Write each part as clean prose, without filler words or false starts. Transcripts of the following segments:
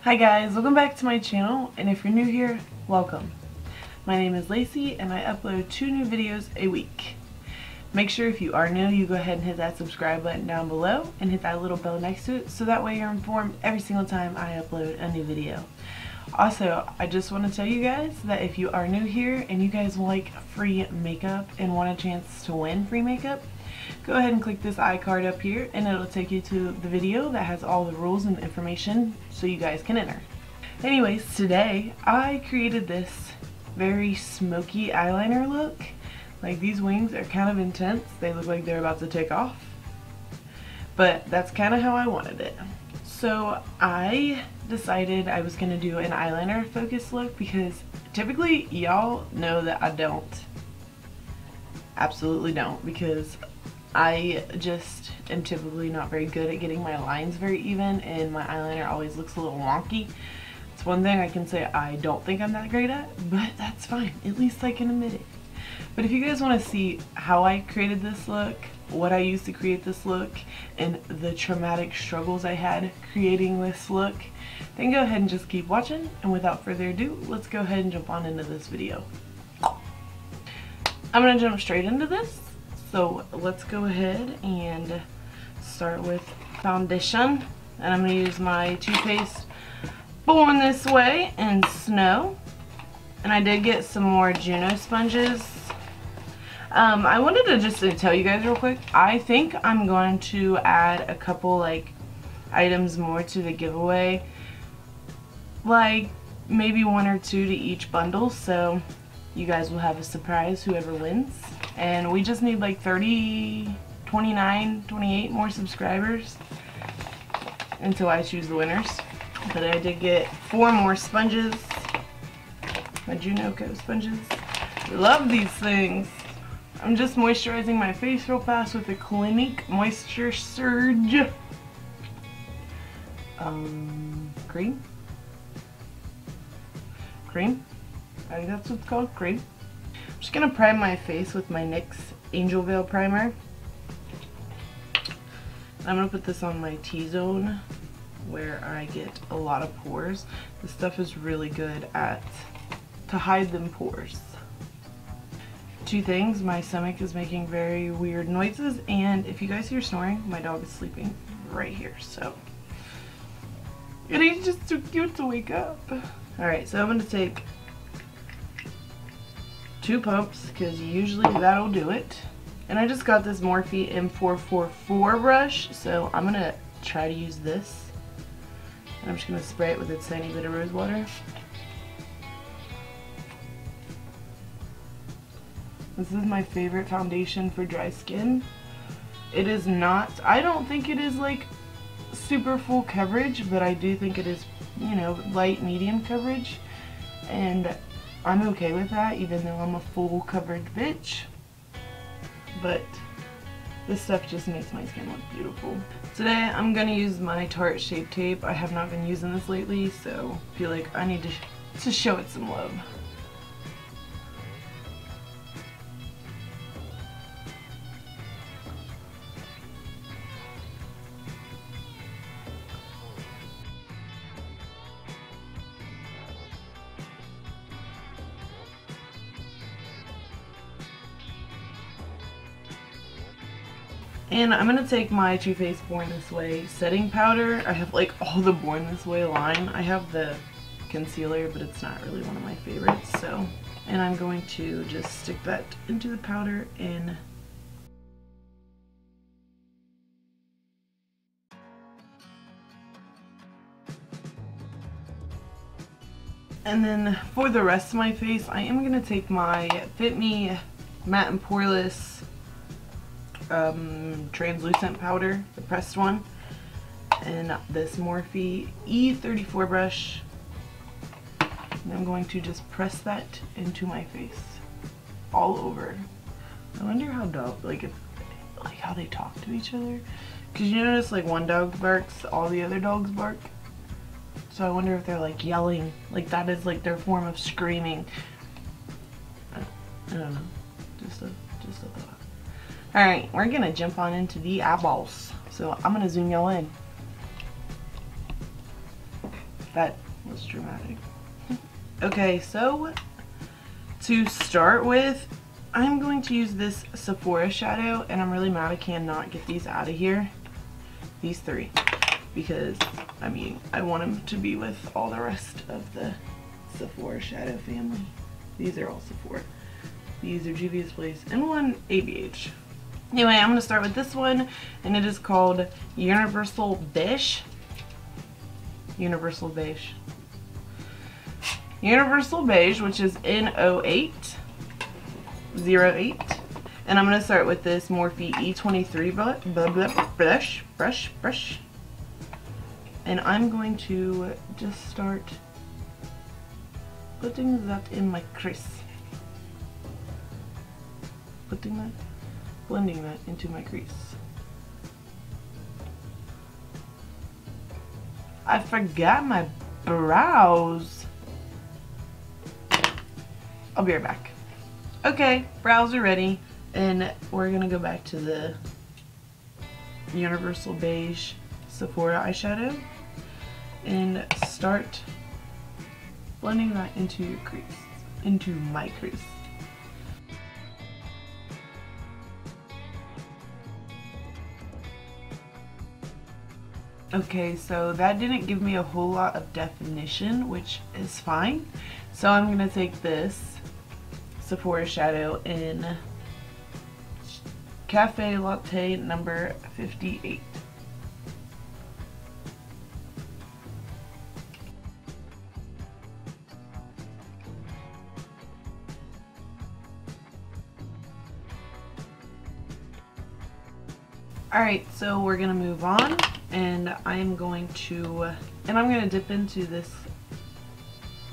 Hi guys, welcome back to my channel, and if you're new here, welcome. My name is Lacey and I upload 2 new videos a week. Make sure if you are new, you go ahead and hit that subscribe button down below and hit that little bell next to it so that way you're informed every single time I upload a new video. Also, I just want to tell you guys that if you are new here and you guys like free makeup and want a chance to win free makeup, go ahead and click this iCard up here and it'll take you to the video that has all the rules and information so you guys can enter. Anyways, today I created this very smoky eyeliner look. Like, these wings are kind of intense. They look like they're about to take off. But that's kind of how I wanted it. So I decided I was going to do an eyeliner focus look because typically y'all know that I don't. Absolutely don't, because I just am typically not very good at getting my lines very even, and my eyeliner always looks a little wonky. It's one thing I can say I don't think I'm that great at, but that's fine. At least I can admit it. But if you guys want to see how I created this look, what I used to create this look, and the traumatic struggles I had creating this look, then go ahead and just keep watching. And without further ado, let's go ahead and jump on into this video. I'm going to jump straight into this. So let's go ahead and start with foundation. And I'm going to use my toothpaste Born This Way in Snow. And I did get some more Juno sponges. I wanted to just tell you guys real quick, I think I'm going to add a couple like items more to the giveaway. Like maybe 1 or 2 to each bundle, so you guys will have a surprise whoever wins. And we just need like 30, 29, 28 more subscribers until I choose the winners. But I did get 4 more sponges. My Juno Co sponges. Love these things. I'm just moisturizing my face real fast with the Clinique Moisture Surge cream. I think that's what it's called, cream. I'm just gonna prime my face with my NYX Angel Veil primer. I'm gonna put this on my T-zone where I get a lot of pores. This stuff is really good to hide them pores. 2 things, my stomach is making very weird noises, and if you guys hear snoring, my dog is sleeping right here, so and he's just too cute to wake up. Alright, so I'm going to take 2 pumps because usually that'll do it. And I just got this M.O.R.E M444 brush, so I'm going to try to use this. And I'm just going to spray it with a tiny bit of rose water. This is my favorite foundation for dry skin. It is not, I don't think it is like super full coverage, but I do think it is, you know, light medium coverage. And I'm okay with that, even though I'm a full coverage bitch. But this stuff just makes my skin look beautiful. Today I'm going to use my Tarte Shape Tape. I have not been using this lately, so I feel like I need to show it some love. And I'm going to take my Too Faced Born This Way setting powder. I have like all the Born This Way line. I have the concealer, but it's not really one of my favorites. So, and I'm going to just stick that into the powder and then for the rest of my face, I am going to take my Fit Me Matte and Poreless translucent powder, the pressed one, and this M.O.R.E E34 brush, and I'm going to just press that into my face all over. I wonder how dogs, like how they talk to each other, because you notice like one dog barks, all the other dogs bark, so I wonder if they're like yelling, like that is like their form of screaming. I don't know, just a thought. Alright, we're gonna jump on into the eyeballs. So I'm gonna zoom y'all in. That was dramatic. Okay, so to start with, I'm going to use this Sephora shadow, and I'm really mad I cannot get these out of here. These three. Because, I mean, I want them to be with all the rest of the Sephora shadow family. These are all Sephora. These are V.I.D.E.O.S, and one ABH. Anyway, I'm going to start with this one, and it is called Universal Beige. Universal Beige. Universal Beige, which is N08. And I'm going to start with this M.O.R.E E23 brush. And I'm going to just start putting that in my crease. Blending that into my crease. I forgot my brows. I'll be right back. Okay, brows are ready, and we're gonna go back to the Universal Beige Sephora eyeshadow and start blending that into your crease, into my crease. Okay, so that didn't give me a whole lot of definition, which is fine. So I'm gonna take this Sephora shadow in Cafe Latte number 58. Alright, so we're gonna move on, and I'm going to dip into this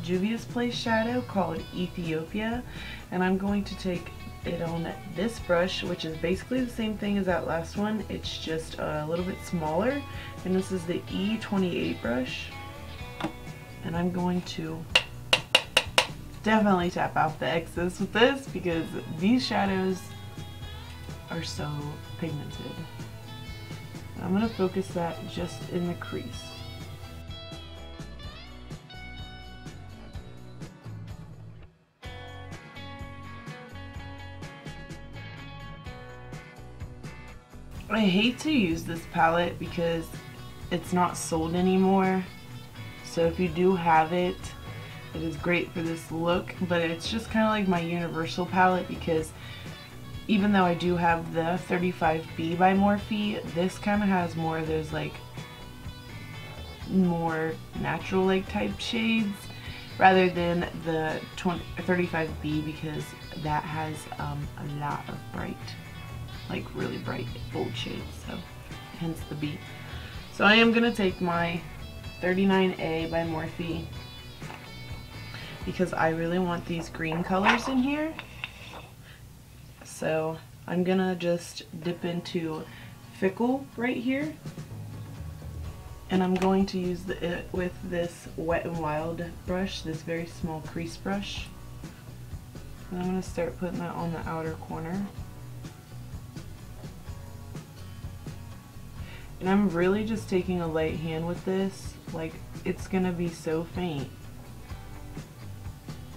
Juvia's Place shadow called Ethiopia, and I'm going to take it on this brush, which is basically the same thing as that last one. It's just a little bit smaller, and this is the E28 brush, and I'm going to definitely tap out the excess with this because these shadows are so pigmented. I'm going to focus that just in the crease. I hate to use this palette because it's not sold anymore, so if you do have it, it is great for this look, but it's just kind of like my universal palette because even though I do have the 35B by M.O.R.E, this kind of has more of those like more natural like type shades rather than the 35B because that has a lot of bright, like really bright bold shades, so hence the B. So I am going to take my 39A by M.O.R.E because I really want these green colors in here. So I'm gonna just dip into Fickle right here, and I'm going to use it with this Wet n Wild brush, this very small crease brush, and I'm gonna start putting that on the outer corner. And I'm really just taking a light hand with this, like it's gonna be so faint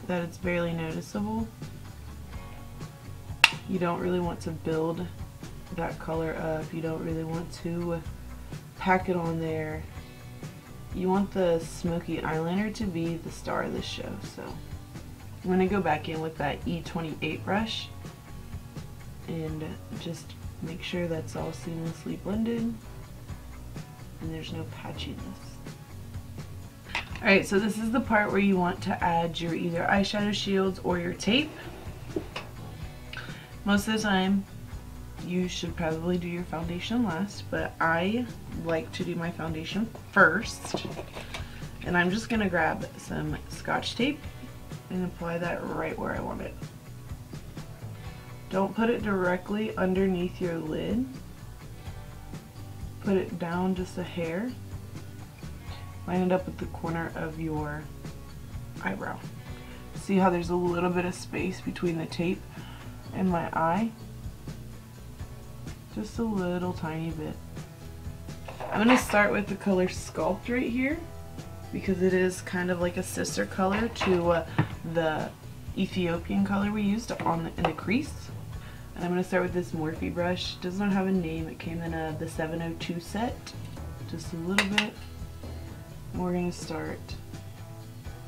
that it's barely noticeable. You don't really want to build that color up. You don't really want to pack it on there. You want the Smokey Eyeliner to be the star of the show. So I'm going to go back in with that E28 brush and just make sure that's all seamlessly blended and there's no patchiness. Alright, so this is the part where you want to add your either eyeshadow shields or your tape. Most of the time, you should probably do your foundation last, but I like to do my foundation first. And I'm just going to grab some Scotch tape and apply that right where I want it. Don't put it directly underneath your lid. Put it down just a hair. Line it up at the corner of your eyebrow. See how there's a little bit of space between the tape and my eye? Just a little tiny bit. I'm going to start with the color Sculpt right here. because it is kind of like a sister color to the Ethiopian color we used in the crease. And I'm going to start with this Morphe brush. It does not have a name. It came in the 702 set. Just a little bit. And we're going to start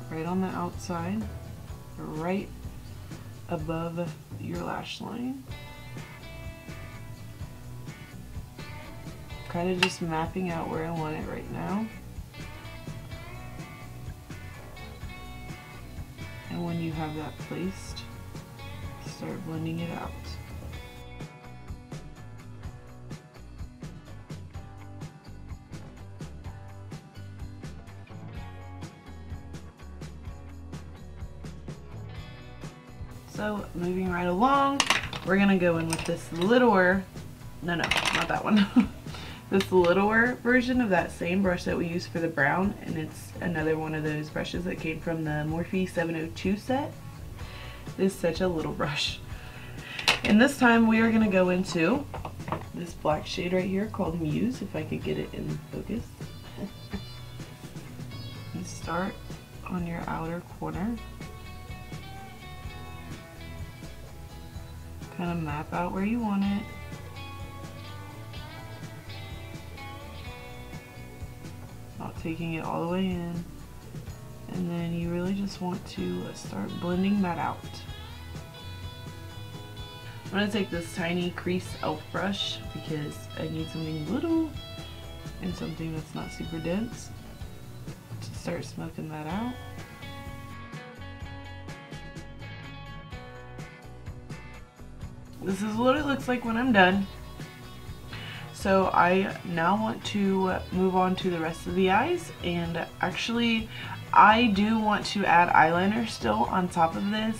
right on the outside, right above your lash line. Kind of just mapping out where I want it right now. And when you have that placed, start blending it out. So moving right along, we're gonna go in with this littler, no, not that one. This littler version of that same brush that we used for the brown, and it's another one of those brushes that came from the Morphe 702 set. This is such a little brush. And this time we are gonna go into this black shade right here called Muse, if I could get it in focus. And start on your outer corner. Kind of map out where you want it. Not taking it all the way in. And then you really just want to start blending that out. I'm going to take this tiny crease e.l.f. brush because I need something little and something that's not super dense to start smoking that out. This is what it looks like when I'm done. So I now want to move on to the rest of the eyes, and actually I do want to add eyeliner still on top of this.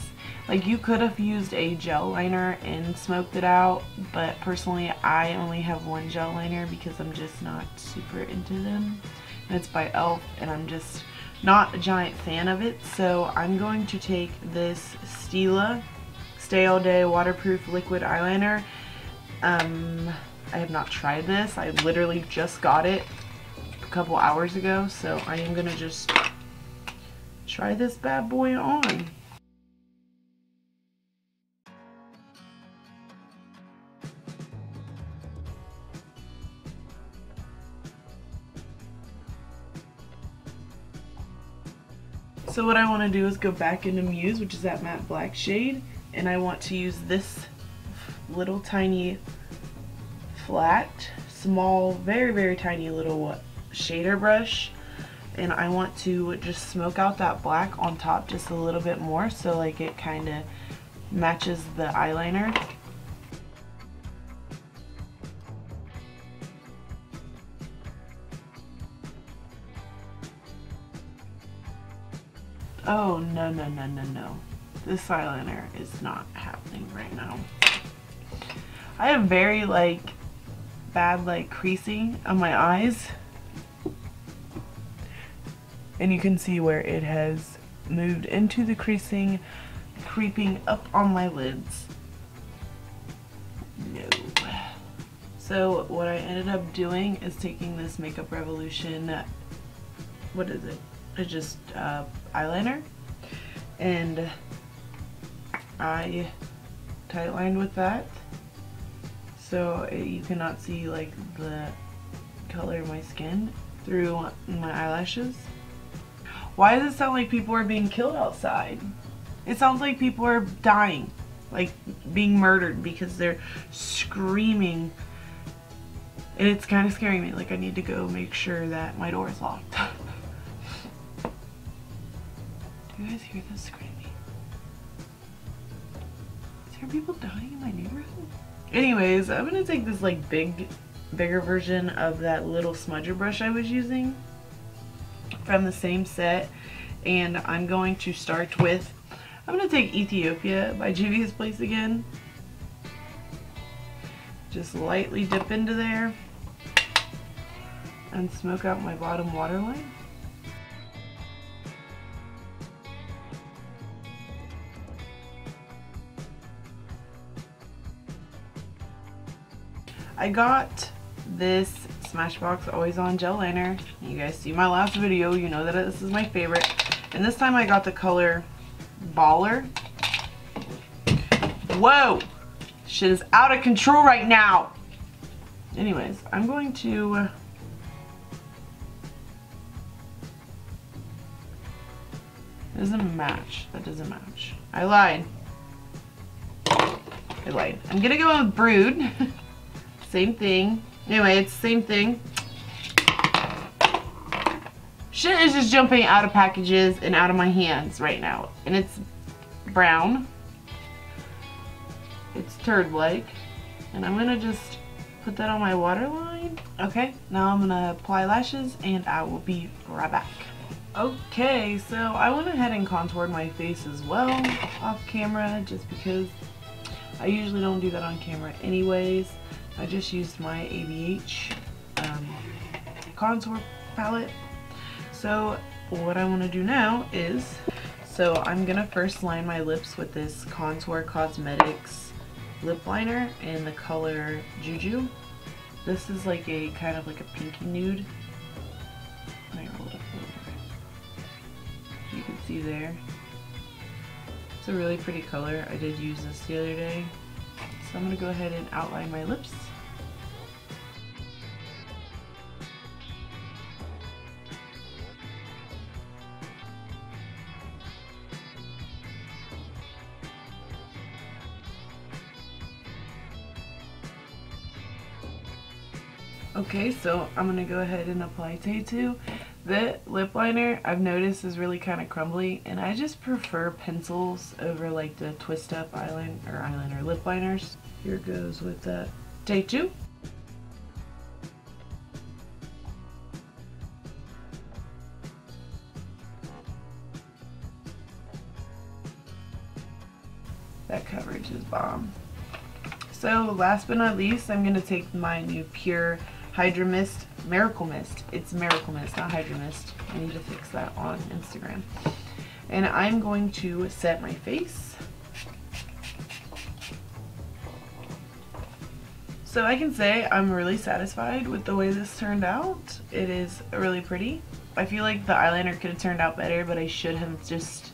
Like, you could have used a gel liner and smoked it out, but personally I only have one gel liner because I'm just not super into them, and it's by e.l.f. and I'm just not a giant fan of it. So I'm going to take this Stila Stay All Day waterproof liquid eyeliner. I have not tried this. I literally just got it a couple hours ago, so I am gonna just try this bad boy on. So what I want to do is go back into Muse, which is that matte black shade, and I want to use this little tiny flat, small, very tiny little shader brush, and I want to just smoke out that black on top just a little bit more, so like it kind of matches the eyeliner. Oh no. This eyeliner is not happening right now. I have very bad creasing on my eyes, and you can see where it has moved into the creasing, creeping up on my lids. No. So what I ended up doing is taking this Makeup Revolution, what is it? It's just eyeliner, and I tight lined with that, so you cannot see like the color of my skin through my eyelashes. Why does it sound like people are being killed outside? It sounds like people are dying, like being murdered, because they're screaming, and it's kind of scaring me. Like, I need to go make sure that my door is locked. Do you guys hear this screaming? Is there people dying in my neighborhood? Anyways, I'm gonna take this bigger version of that little smudger brush I was using from the same set, and I'm going to start with, I'm gonna take Ethiopia by Juvia's Place again. Just lightly dip into there and smoke out my bottom waterline. I got this Smashbox Always On Gel Liner. You guys see my last video, you know that this is my favorite. And this time I got the color Baller. Whoa! Shit is out of control right now! Anyways, I'm going to... It doesn't match. That doesn't match. I lied. I'm gonna go with Brood. Same thing. Anyway, it's the same thing. Shit is just jumping out of packages and out of my hands right now. And it's brown. It's turd-like. And I'm gonna just put that on my waterline. Okay, now I'm gonna apply lashes and I will be right back. Okay, so I went ahead and contoured my face as well off camera just because I usually don't do that on camera anyways. I just used my ABH contour palette. So what I want to do now is, I'm going to first line my lips with this Contour Cosmetics lip liner in the color Juju. This is like a kind of like a pinky nude. Let me roll it up a little bit. You can see there. It's a really pretty color. I did use this the other day. So I'm going to go ahead and outline my lips. Okay, so I'm going to go ahead and apply Tattoo. The lip liner I've noticed is really kind of crumbly, and I just prefer pencils over like the twist up eyeliner lip liners. Here goes with the Tattoo. That coverage is bomb. So last but not least, I'm going to take my new Pure Hydra Mist, Miracle Mist. It's Miracle Mist, not Hydra Mist. I need to fix that on Instagram. And I'm going to set my face. So I can say I'm really satisfied with the way this turned out. It is really pretty. I feel like the eyeliner could have turned out better, but I should have just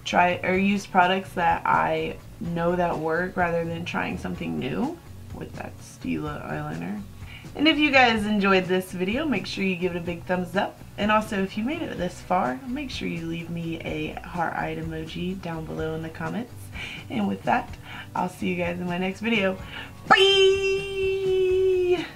used products that I know that work rather than trying something new with that Stila eyeliner. And if you guys enjoyed this video, make sure you give it a big thumbs up. And also, if you made it this far, make sure you leave me a heart-eyed emoji down below in the comments. And with that, I'll see you guys in my next video. Bye!